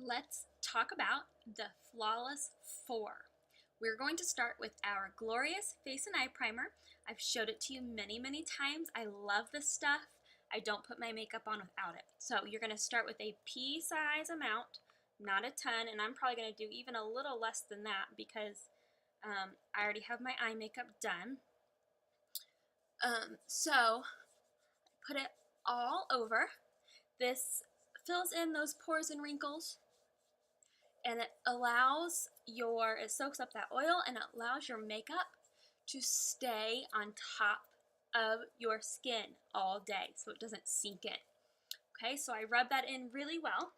Let's talk about the Flawless 4. We're going to start with our Glorious Face and Eye Primer. I've showed it to you many, many times. I love this stuff. I don't put my makeup on without it. So you're going to start with a pea-size amount, not a ton, and I'm probably going to do even a little less than that because I already have my eye makeup done. So put it all over. This fills in those pores and wrinkles, and it soaks up that oil and it allows your makeup to stay on top of your skin all day so it doesn't sink in. Okay, so I rub that in really well,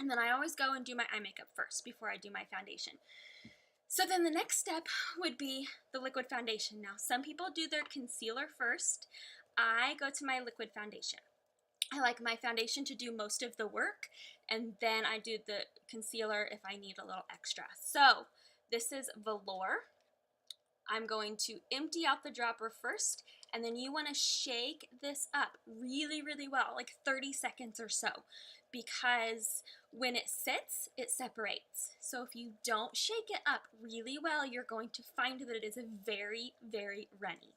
and then I always go and do my eye makeup first before I do my foundation. So then the next step would be the liquid foundation. Now, some people do their concealer first. I go to my liquid foundation. I like my foundation to do most of the work, and then I do the concealer if I need a little extra. So this is Velour. I'm going to empty out the dropper first, and then you want to shake this up really, really well, like 30 seconds or so, because when it sits, it separates. So if you don't shake it up really well, you're going to find that it is very, very runny.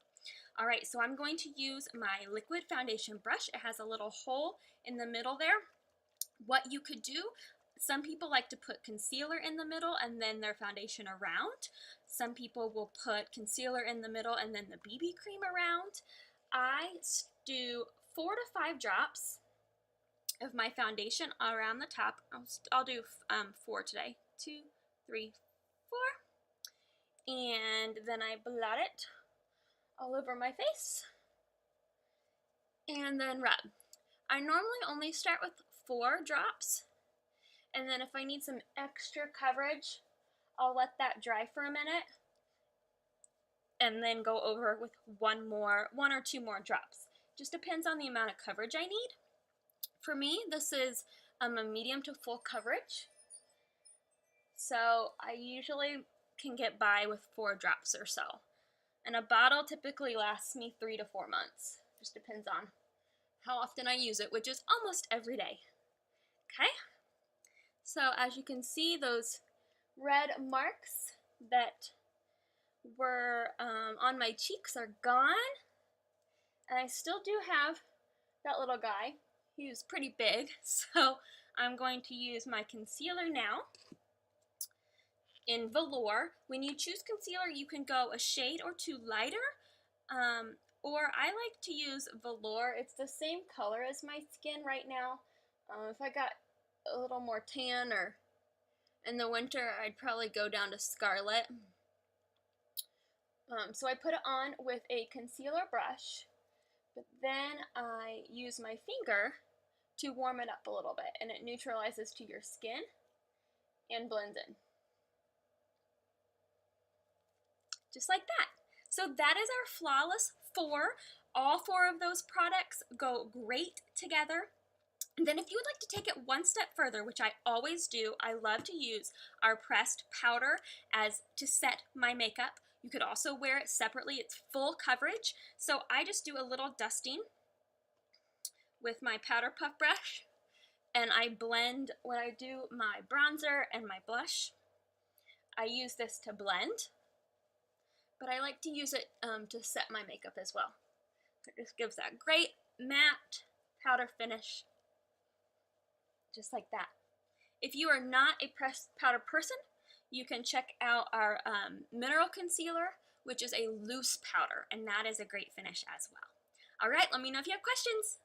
All right, so I'm going to use my liquid foundation brush. It has a little hole in the middle there. What you could do, some people like to put concealer in the middle and then their foundation around. Some people will put concealer in the middle and then the BB cream around. I do 4 to 5 drops of my foundation around the top. I'll do 4 today. 2, 3, 4. And then I blot it all over my face and then rub. I normally only start with 4 drops, and then if I need some extra coverage, I'll let that dry for a minute and then go over with one or two more drops. Just depends on the amount of coverage I need. For me, this is a medium to full coverage, so I usually can get by with 4 drops or so. And a bottle typically lasts me 3 to 4 months. Just depends on how often I use it, which is almost every day. Okay? So as you can see, those red marks that were on my cheeks are gone. And I still do have that little guy. He was pretty big. So I'm going to use my concealer now in Velour. When you choose concealer, you can go a shade or 2 lighter, or I like to use Velour. It's the same color as my skin right now. If I got a little more tan or in the winter, I'd probably go down to Scarlet. So I put it on with a concealer brush, but then I use my finger to warm it up a little bit, and it neutralizes to your skin and blends in. Just like that. So that is our Flawless 4. All 4 of those products go great together. And then if you would like to take it one step further, which I always do, I love to use our pressed powder to set my makeup. You could also wear it separately. It's full coverage. So I just do a little dusting with my powder puff brush, and I blend when I do my bronzer and my blush. I use this to blend, but I like to use it to set my makeup as well. It just gives that great matte powder finish, just like that. If you are not a pressed powder person, you can check out our mineral concealer, which is a loose powder, and that is a great finish as well. All right, let me know if you have questions.